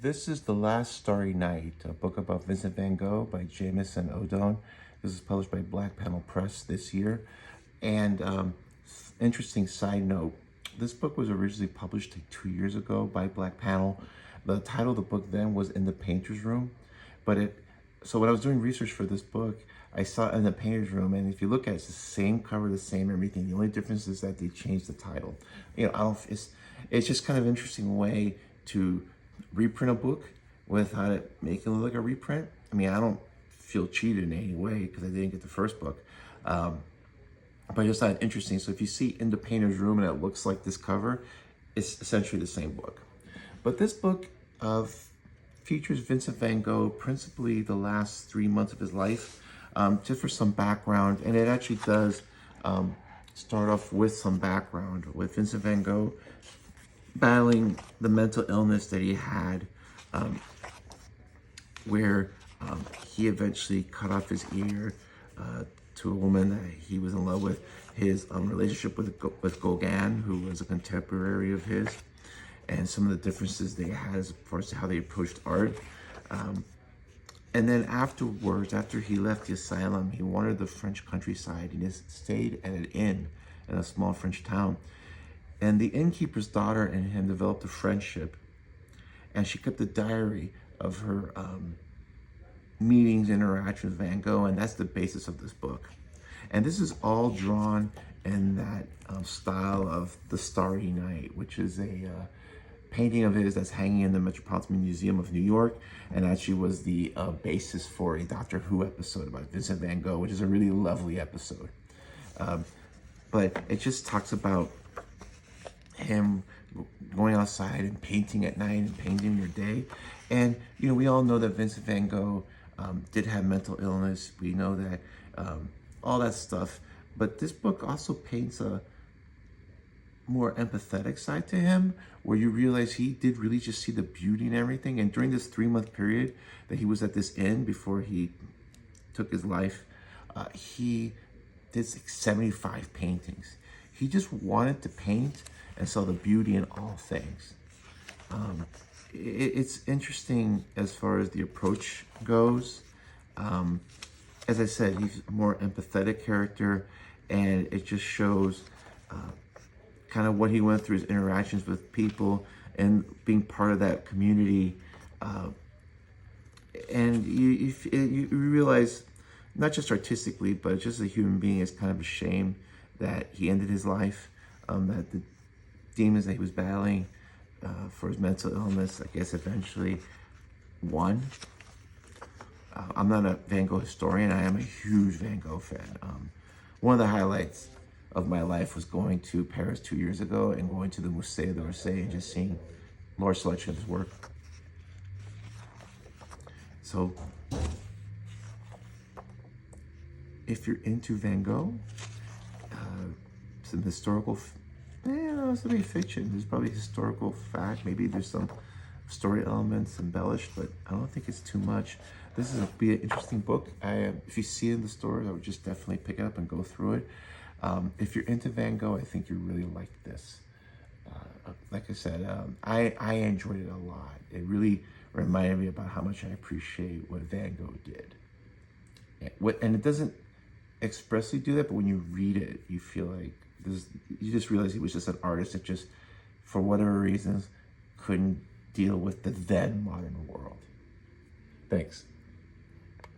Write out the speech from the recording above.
This is The Last Starry Night, a book about Vincent van Gogh by Jameson Odone. This is published by Black Panel Press this year. And interesting side note, this book was originally published like 2 years ago by Black Panel. The title of the book then was In the Painter's Room. So when I was doing research for this book, I saw it in the painter's room, and if you look at it, it's the same cover, the same everything. The only difference is that they changed the title. It's just kind of an interesting way to reprint a book without it making it look like a reprint. I mean, I don't feel cheated in any way because I didn't get the first book. But I just thought it interesting. So if you see In the Painter's Room and it looks like this cover, it's essentially the same book. But this book features Vincent van Gogh, principally the last 3 months of his life, just for some background. And it actually does start off with some background with Vincent van Gogh battling the mental illness that he had, where he eventually cut off his ear to a woman that he was in love with. His relationship with Gauguin, who was a contemporary of his, and some of the differences they had as far as how they approached art. And then afterwards, after he left the asylum, he wandered the French countryside. He just stayed at an inn in a small French town. And the innkeeper's daughter and him developed a friendship. And she kept a diary of her meetings, interactions with Van Gogh, and that's the basis of this book. And this is all drawn in that style of The Starry Night, which is a painting of his that's hanging in the Metropolitan Museum of New York, and actually was the basis for a Doctor Who episode about Vincent van Gogh, which is a really lovely episode. But it just talks about him going outside and painting at night and painting your day. And, we all know that Vincent van Gogh did have mental illness. We know that, all that stuff. But this book also paints a more empathetic side to him, where you realize he did really just see the beauty and everything. And during this 3-month period that he was at this inn before he took his life, he did like 75 paintings. He just wanted to paint and saw the beauty in all things. It's interesting as far as the approach goes. As I said, he's a more empathetic character, and it just shows kind of what he went through, his interactions with people and being part of that community. And you realize, not just artistically, but just as a human being, it's kind of a shame that he ended his life, that the demons that he was battling for his mental illness, I guess, eventually won. I'm not a Van Gogh historian. I am a huge Van Gogh fan. One of the highlights of my life was going to Paris 2 years ago and going to the Musée d'Orsay and just seeing a large selection of his work. So, if you're into Van Gogh, some historical, it's maybe fiction. There's probably historical fact. Maybe there's some story elements embellished, but I don't think it's too much. This is be an interesting book. If you see it in the stores, I would just definitely pick it up and go through it. If you're into Van Gogh, I think you really like this. Like I said, I enjoyed it a lot. It really reminded me about how much I appreciate what Van Gogh did. And it doesn't expressly do that, but when you read it, you feel like you just realize he was just an artist that just, for whatever reasons, couldn't deal with the then modern world. Thanks.